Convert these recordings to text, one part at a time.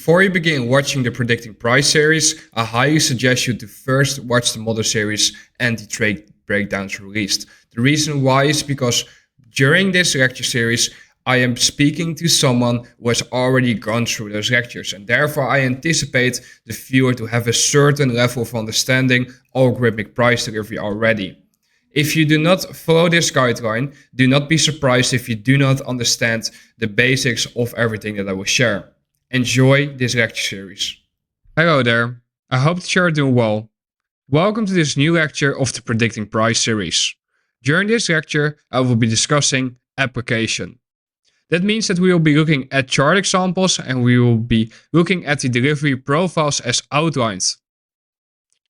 Before you begin watching the Predicting Price series, I highly suggest you to first watch the model series and the trade breakdowns released. The reason why is because during this lecture series, I am speaking to someone who has already gone through those lectures, and therefore I anticipate the viewer to have a certain level of understanding algorithmic price delivery already. If you do not follow this guideline, do not be surprised if you do not understand the basics of everything that I will share. Enjoy this lecture series. Hello there, I hope that you are doing well. Welcome to this new lecture of the Predicting Price series. During this lecture, I will be discussing application. That means that we will be looking at chart examples and we will be looking at the delivery profiles as outlined.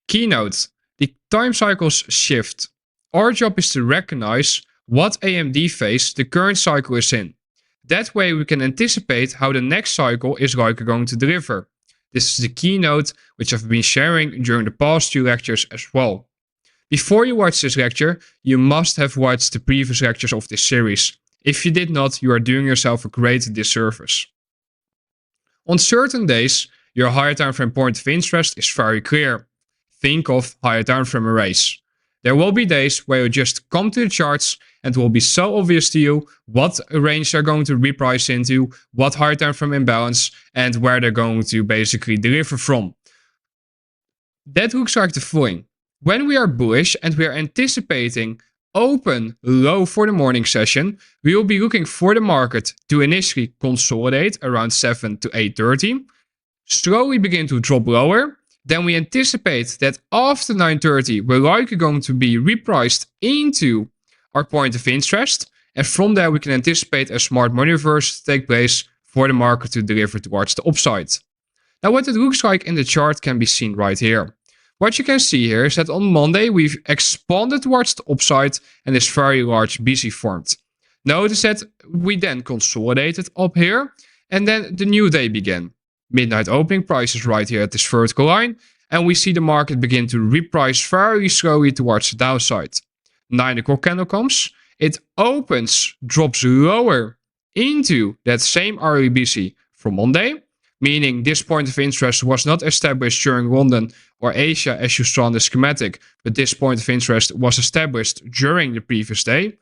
Keynote: the time cycles shift. Our job is to recognize what AMD phase the current cycle is in. That way we can anticipate how the next cycle is likely going to deliver. This is the keynote which I've been sharing during the past few lectures as well. Before you watch this lecture, you must have watched the previous lectures of this series. If you did not, you are doing yourself a great disservice. On certain days, your higher time frame point of interest is very clear. Think of higher time frame arrays. There will be days where you just come to the charts and it will be so obvious to you what range they're going to reprice into, what higher time frame imbalance, and where they're going to basically deliver from. That looks like the following. When we are bullish and we are anticipating open low for the morning session, we will be looking for the market to initially consolidate around 7 to 8:30, slowly begin to drop lower. Then we anticipate that after 9:30, we're likely going to be repriced into our point of interest. And from there, we can anticipate a smart money reverse to take place for the market to deliver towards the upside. Now, what it looks like in the chart can be seen right here. What you can see here is that on Monday, we've expanded towards the upside and this very large BC formed. Notice that we then consolidated up here and then the new day began. Midnight opening price is right here at this vertical line, and we see the market begin to reprice very slowly towards the downside. 9 o'clock candle comes, it opens, drops lower into that same early BC from Monday, meaning this point of interest was not established during London or Asia as you saw in the schematic, but this point of interest was established during the previous day.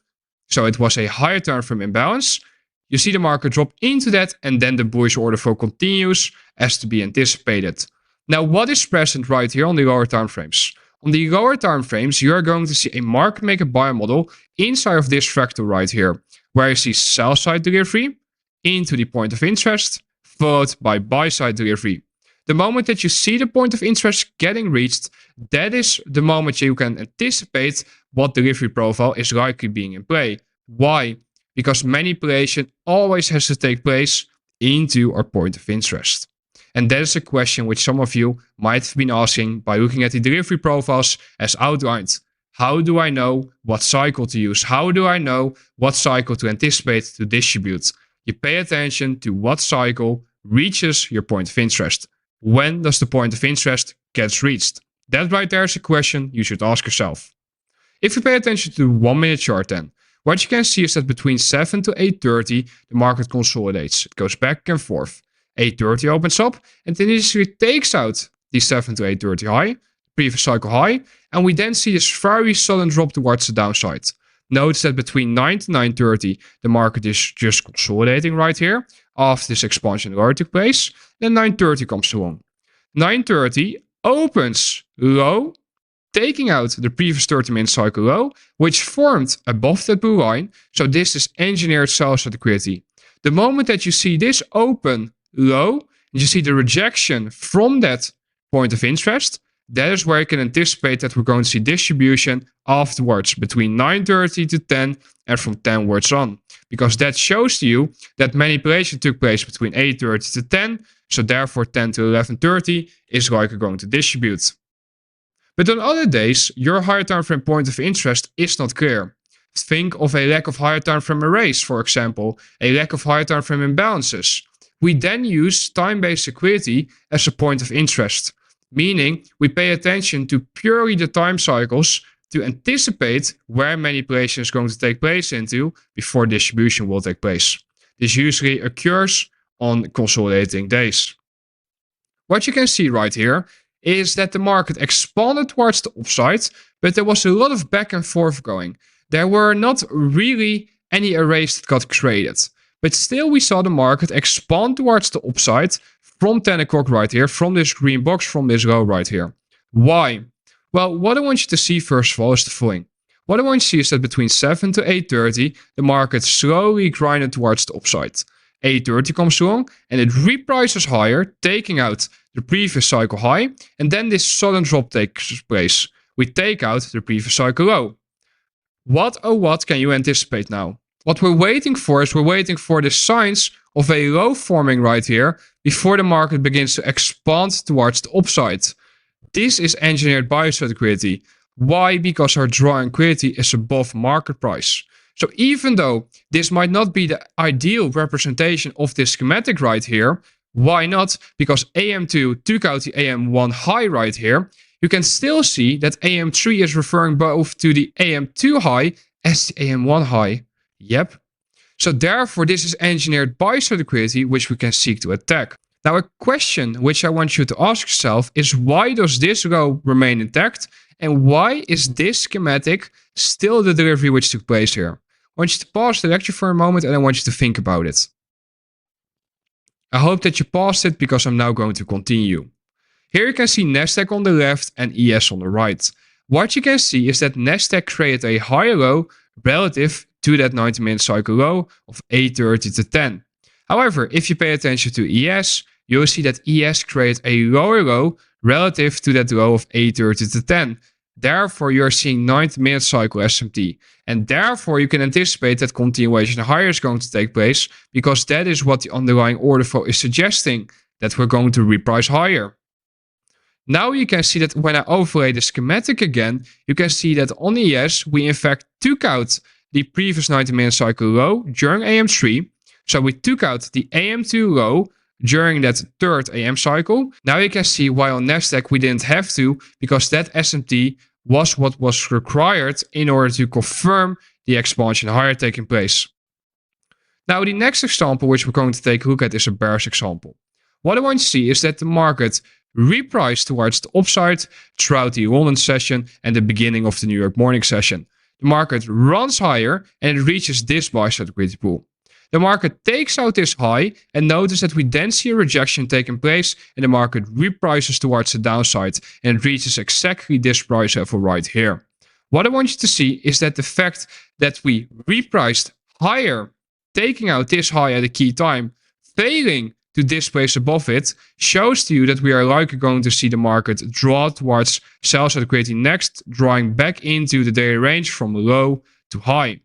So it was a higher time frame imbalance. You see the market drop into that, and then the bullish order flow continues as to be anticipated. Now, what is present right here on the lower time frames? On the lower time frames, you are going to see a market maker buyer model inside of this fractal right here, where you see sell side delivery into the point of interest, followed by buy side delivery. The moment that you see the point of interest getting reached, that is the moment you can anticipate what delivery profile is likely being in play. Why? Because manipulation always has to take place into our point of interest. And that is a question which some of you might have been asking by looking at the delivery profiles as outlined. How do I know what cycle to use? How do I know what cycle to anticipate to distribute? You pay attention to what cycle reaches your point of interest. When does the point of interest get reached? That right there is a question you should ask yourself. If you pay attention to the 1 minute chart then, what you can see is that between 7 to 8:30, the market consolidates. It goes back and forth. 8:30 opens up and then initially takes out the 7 to 8:30 high, previous cycle high, and we then see this very sudden drop towards the downside. Notice that between 9 to 9:30, the market is just consolidating right here after this expansion already took place. Then 9:30 comes along. 9:30 opens low, taking out the previous 30-minute cycle low, which formed above that blue line. So this is engineered sell-side liquidity. The moment that you see this open low, and you see the rejection from that point of interest, that is where you can anticipate that we're going to see distribution afterwards between 9:30 to 10 and from 10 words on. Because that shows to you that manipulation took place between 8:30 to 10, so therefore 10 to 11:30 is likely going to distribute. But on other days, your higher time frame point of interest is not clear. Think of a lack of higher time frame arrays, for example, a lack of higher time frame imbalances. We then use time-based liquidity as a point of interest, meaning we pay attention to purely the time cycles to anticipate where manipulation is going to take place into before distribution will take place. This usually occurs on consolidating days. What you can see right here is that the market expanded towards the upside, but there was a lot of back and forth going. There were not really any arrays that got created. But still we saw the market expand towards the upside from 10 o'clock right here, from this green box, from this low right here. Why? Well, what I want you to see first of all is the following. What I want you to see is that between 7 to 8:30, the market slowly grinded towards the upside. 8:30 comes along and it reprices higher, taking out the previous cycle high, and then this sudden drop takes place. We take out the previous cycle low. What oh what can you anticipate now? What we're waiting for is the signs of a low forming right here before the market begins to expand towards the upside. This is engineered bias liquidity. Why? Because our drawing liquidity is above market price. So even though this might not be the ideal representation of this schematic right here, why not? Because AM2 took out the AM1 high right here. You can still see that AM3 is referring both to the AM2 high as the AM1 high. Yep. So therefore, this is engineered bias liquidity, which we can seek to attack. Now, a question which I want you to ask yourself is, why does this row remain intact? And why is this schematic still the delivery which took place here? I want you to pause the lecture for a moment and I want you to think about it. I hope that you paused it because I'm now going to continue. Here you can see Nasdaq on the left and ES on the right. What you can see is that Nasdaq created a higher low relative to that 90-minute cycle low of 8:30 to 10. However, if you pay attention to ES, you'll see that ES created a lower low relative to that low of 8:30 to 10. Therefore, you're seeing 90-minute cycle SMT. And therefore, you can anticipate that continuation higher is going to take place because that is what the underlying order flow is suggesting, that we're going to reprice higher. Now you can see that when I overlay the schematic again, you can see that on ES, we in fact took out the previous 90-minute cycle low during AM3. So we took out the AM2 low during that third AM cycle. Now you can see why on Nasdaq we didn't have to, because that SMT was what was required in order to confirm the expansion higher taking place. Now the next example which we're going to take a look at is a bearish example. What I want to see is that the market repriced towards the upside throughout the London session and the beginning of the New York morning session. The market runs higher and it reaches this buy-side liquidity pool. The market takes out this high and notice that we then see a rejection taking place and the market reprices towards the downside and it reaches exactly this price level right here. What I want you to see is that the fact that we repriced higher, taking out this high at a key time, failing to displace above it, shows to you that we are likely going to see the market draw towards sell-side liquidity next, drawing back into the daily range from low to high.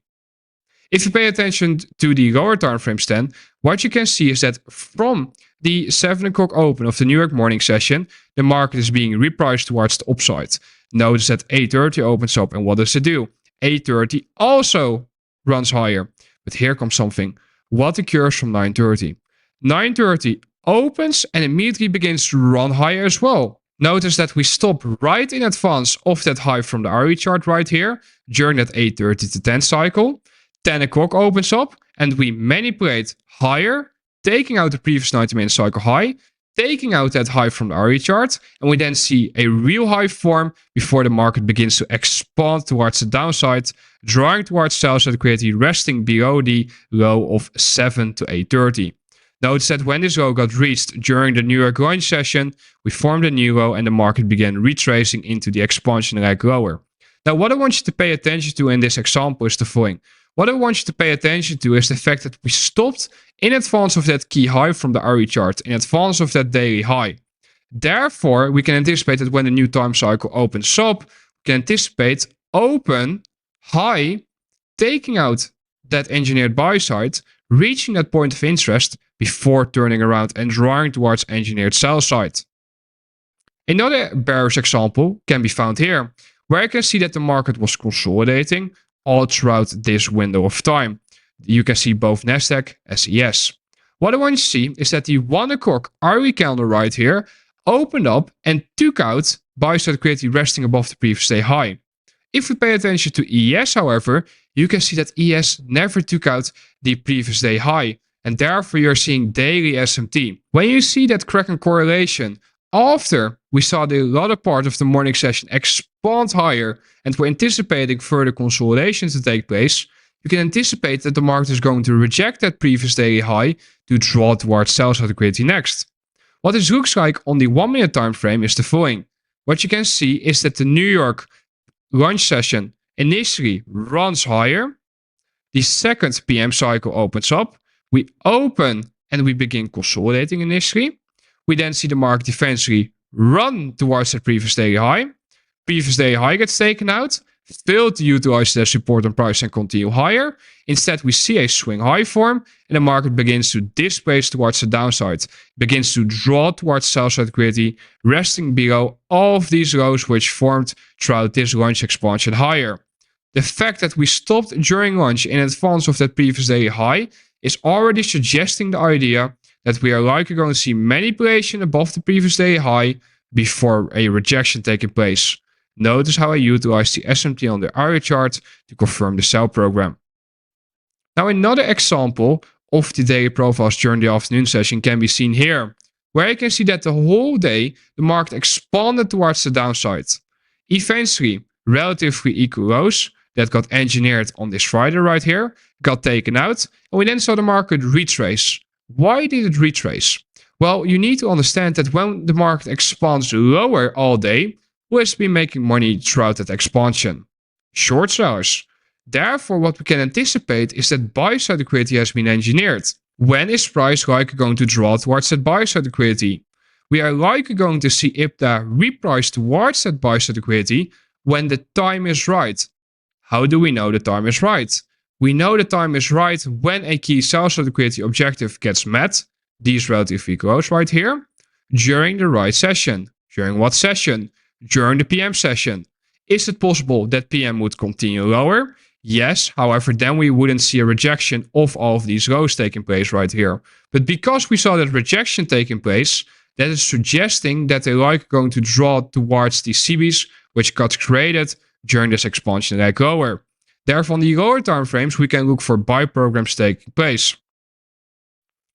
If you pay attention to the lower time frames then, what you can see is that from the 7 o'clock open of the New York morning session, the market is being repriced towards the upside. Notice that 8:30 opens up and what does it do? 8:30 also runs higher. But here comes something. What occurs from 9:30? 9:30 opens and immediately begins to run higher as well. Notice that we stop right in advance of that high from the RE chart right here during that 8:30 to 10 cycle. 10 o'clock opens up and we manipulate higher, taking out the previous 90-minute cycle high, taking out that high from the RE chart, and we then see a real high form before the market begins to expand towards the downside, drawing towards sell-side liquidity, resting below the low of 7 to 8:30. Notice that when this low got reached during the New York lunch session, we formed a new low and the market began retracing into the expansion leg lower. Now, what I want you to pay attention to in this example is the following. What I want you to pay attention to is the fact that we stopped in advance of that key high from the RE chart, in advance of that daily high. Therefore, we can anticipate that when the new time cycle opens up, we can anticipate open, high, taking out that engineered buy side, reaching that point of interest before turning around and drawing towards engineered sell side. Another bearish example can be found here, where I can see that the market was consolidating all throughout this window of time. You can see both Nasdaq as ES. What I want you to see is that the 1 o'clock RE candle right here opened up and took out buy-side liquidity resting above the previous day high. If we pay attention to ES, however, you can see that ES never took out the previous day high, and therefore you're seeing daily SMT. When you see that Kraken correlation after we saw the latter part of the morning session expand higher and we're anticipating further consolidation to take place, you can anticipate that the market is going to reject that previous daily high to draw towards sell-side liquidity next. What this looks like on the 1 minute time frame is the following. What you can see is that the New York lunch session initially runs higher. The second PM cycle opens up. We open and we begin consolidating initially. We then see the market eventually run towards the previous daily high. Previous daily high gets taken out, failed to utilize the support on price and continue higher. Instead, we see a swing high form and the market begins to displace towards the downside, begins to draw towards sell-side liquidity, resting below all of these lows which formed throughout this lunch expansion higher. The fact that we stopped during lunch in advance of that previous daily high is already suggesting the idea that we are likely going to see manipulation above the previous daily high before a rejection taking place. Notice how I utilize the SMT on the area chart to confirm the sell program. Now another example of the daily profiles during the afternoon session can be seen here, where you can see that the whole day the market expanded towards the downside. Eventually, relatively equal lows that got engineered on this Friday right here got taken out, and we then saw the market retrace. Why did it retrace? Well, you need to understand that when the market expands lower all day, who has been making money throughout that expansion? Short sellers. Therefore, what we can anticipate is that buy-side liquidity has been engineered. When is price likely going to draw towards that buy-side liquidity? We are likely going to see IPDA reprice towards that buy-side liquidity when the time is right. How do we know the time is right? We know the time is right when a key sell-side liquidity objective gets met, these relatively close right here, during the right session. During what session? During the PM session. Is it possible that PM would continue lower? Yes, however, then we wouldn't see a rejection of all of these lows taking place right here. But because we saw that rejection taking place, that is suggesting that they're likely going to draw towards the CBs which got created during this expansion leg lower. Therefore, on the lower time frames, we can look for buy programs taking place.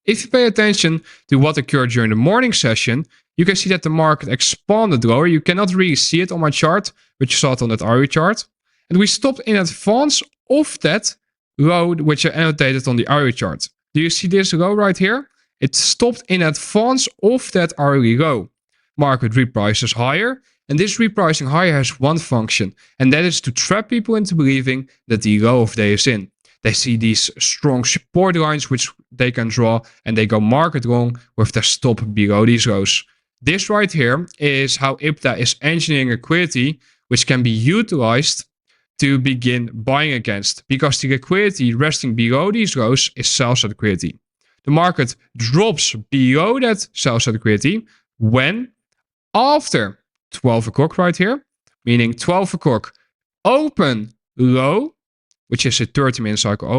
If you pay attention to what occurred during the morning session, you can see that the market expanded lower. You cannot really see it on my chart, but you saw it on that RE chart. And we stopped in advance of that low, which I annotated on the RE chart. Do you see this low right here? It stopped in advance of that RE low. Market reprices higher. And this repricing higher has one function, and that is to trap people into believing that the low of day is in. They see these strong support lines which they can draw, and they go market long with their stop below these lows. This right here is how IPDA is engineering liquidity which can be utilized to begin buying against, because the liquidity resting below these lows is sell-side liquidity. The market drops below that sell-side liquidity when after 12 o'clock right here, meaning 12 o'clock open low, which is a 30-minute cycle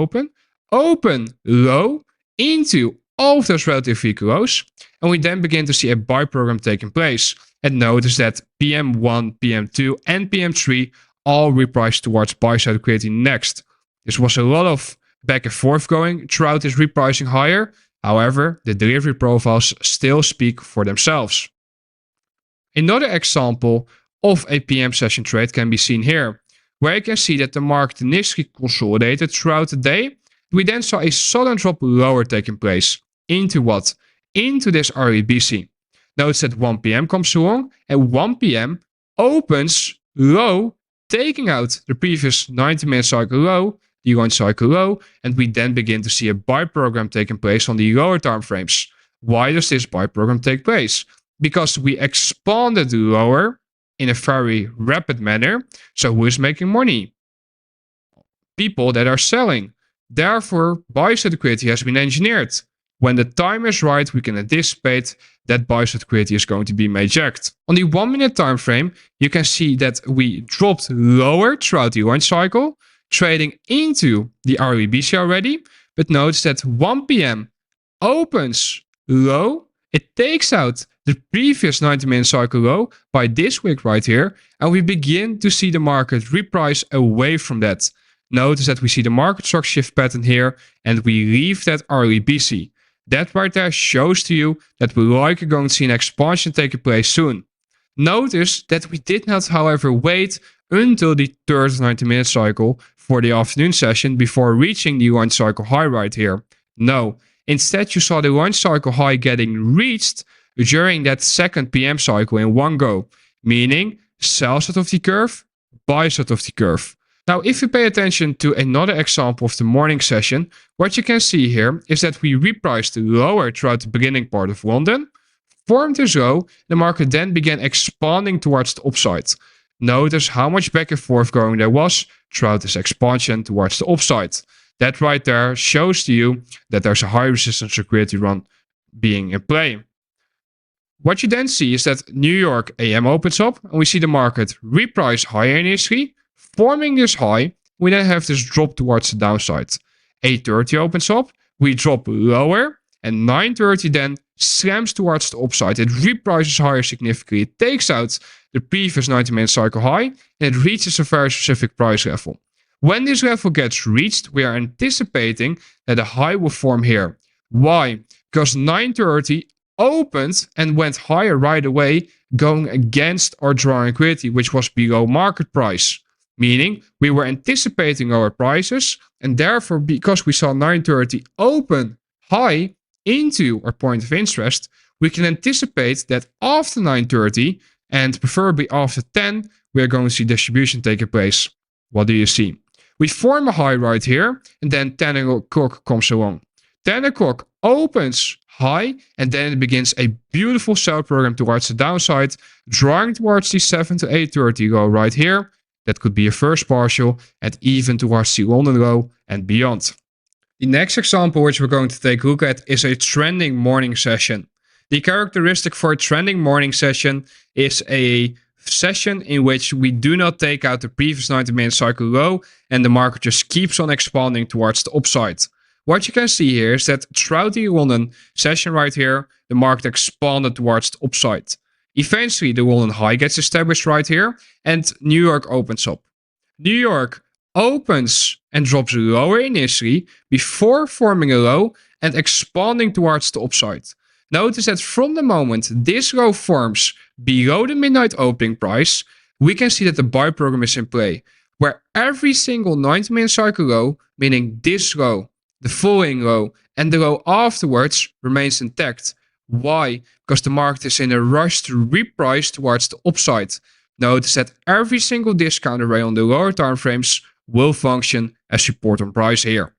open low into all of those relative weak lows, and we then begin to see a buy program taking place. And notice that PM1, PM2, and PM3 all reprice towards buy-side liquidity next. This was a lot of back and forth going throughout this repricing higher. However, the delivery profiles still speak for themselves. Another example of a PM session trade can be seen here, where you can see that the market initially consolidated throughout the day. We then saw a sudden drop lower taking place. Into what? Into this REBC. Notice that 1 PM comes along and 1 PM opens low, taking out the previous 90-minute cycle low, the one cycle low, and we then begin to see a buy program taking place on the lower time frames. Why does this buy program take place? Because we expanded lower in a very rapid manner. So who is making money? People that are selling. Therefore, buy-side liquidity has been engineered. When the time is right, we can anticipate that buy-side liquidity is going to be ejected. On the 1 minute time frame, you can see that we dropped lower throughout the lunch cycle, trading into the REBC already. But notice that 1 PM opens low. It takes out the previous 90-minute cycle low by this wick right here, and we begin to see the market reprice away from that. Notice that we see the market structure shift pattern here, and we leave that REBC. That right there shows to you that we're likely going to see an expansion taking place soon. Notice that we did not, however, wait until the third 90-minute cycle for the afternoon session before reaching the lunch cycle high right here. No, instead you saw the lunch cycle high getting reached during that second PM cycle in one go, meaning sell side of the curve, buy side of the curve. Now, if you pay attention to another example of the morning session, what you can see here is that we repriced lower throughout the beginning part of London, formed this low, the market then began expanding towards the upside. Notice how much back and forth going there was throughout this expansion towards the upside. That right there shows to you that there's a high resistance liquidity run being in play. What you then see is that New York AM opens up and we see the market reprice higher initially, forming this high. We then have this drop towards the downside. 8:30 opens up, we drop lower, and 9:30 then slams towards the upside. It reprices higher significantly. It takes out the previous 90-minute cycle high, and it reaches a very specific price level. When this level gets reached, we are anticipating that a high will form here. Why? Because 9:30 opened and went higher right away, going against our drawing liquidity, which was below market price. Meaning we were anticipating lower prices, and therefore, because we saw 9:30 open high into our point of interest, we can anticipate that after 9:30 and preferably after 10, we are going to see distribution taking place. What do you see? We form a high right here, and then 10 o'clock comes along. 10 o'clock opens high, and then it begins a beautiful sell program towards the downside, drawing towards the 7 to 8:30 low right here. That could be a first partial, and even towards the London low and beyond. The next example which we're going to take a look at is a trending morning session. The characteristic for a trending morning session is a session in which we do not take out the previous 90-minute cycle low and the market just keeps on expanding towards the upside. What you can see here is that throughout the London session right here, the market expanded towards the upside. Eventually, the London high gets established right here and New York opens up. New York opens and drops lower initially before forming a low and expanding towards the upside. Notice that from the moment this low forms below the midnight opening price, we can see that the buy program is in play, where every single 90-minute cycle low, meaning this low, the following low, and the low afterwards remains intact. Why? Because the market is in a rush to reprice towards the upside. Notice that every single discount array on the lower time frames will function as support on price here.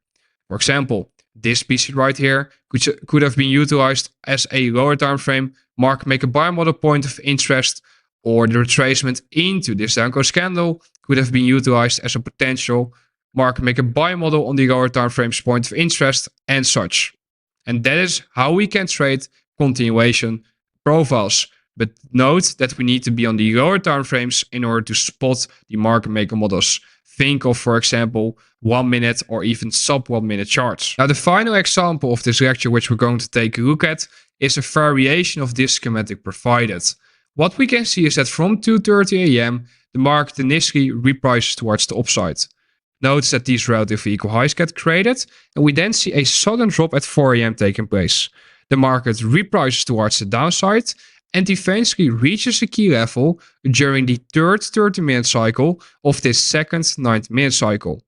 For example, this piece right here could have been utilized as a lower time frame market make a buy model point of interest, or the retracement into this down close candle could have been utilized as a potential market make a buy model on the lower time frames point of interest and such. And that is how we can trade continuation profiles. But note that we need to be on the lower time frames in order to spot the market maker models. Think of, for example, 1 minute or even sub 1 minute charts. Now, the final example of this lecture which we're going to take a look at is a variation of this schematic provided. What we can see is that from 2:30 AM, the market initially reprices towards the upside. Notice that these relatively equal highs get created, and we then see a sudden drop at 4 AM taking place. The market reprices towards the downside and eventually reaches a key level during the third 30-minute cycle of this second 90-minute cycle.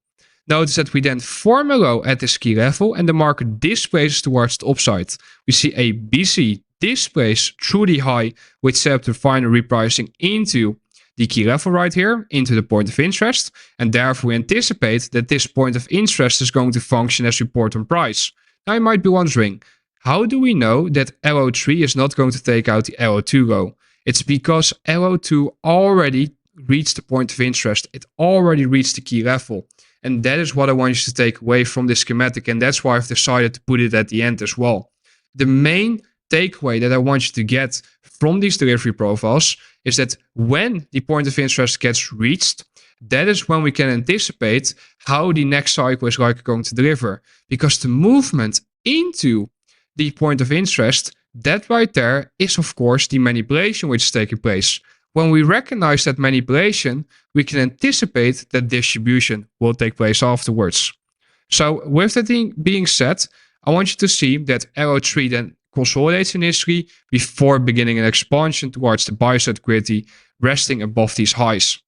Notice that we then form a low at this key level and the market displaces towards the upside. We see a BC displace through the high, which set up the final repricing into the key level right here, into the point of interest, and therefore we anticipate that this point of interest is going to function as support on price. Now you might be wondering, how do we know that LO3 is not going to take out the LO2 low? It's because LO2 already reached the point of interest. It already reached the key level. And that is what I want you to take away from this schematic. And that's why I've decided to put it at the end as well. The main takeaway that I want you to get from these delivery profiles is that when the point of interest gets reached, that is when we can anticipate how the next cycle is likely going to deliver. Because the movement into the point of interest, that right there is of course the manipulation which is taking place. When we recognize that manipulation, we can anticipate that distribution will take place afterwards. So with that being said, I want you to see that Arrow 3 then consolidates initially before beginning an expansion towards the buy-side liquidity, resting above these highs.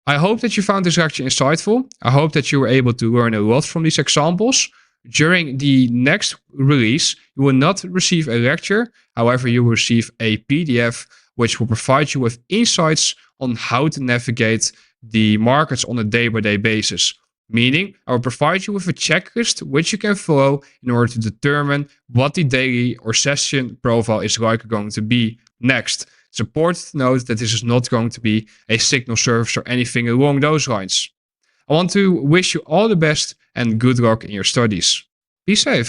I hope that you found this lecture insightful. I hope that you were able to learn a lot from these examples. During the next release, you will not receive a lecture. However, you will receive a PDF which will provide you with insights on how to navigate the markets on a day-by-day basis. Meaning, I will provide you with a checklist which you can follow in order to determine what the daily or session profile is likely going to be next. It's important to note that this is not going to be a signal service or anything along those lines. I want to wish you all the best and good luck in your studies. Be safe.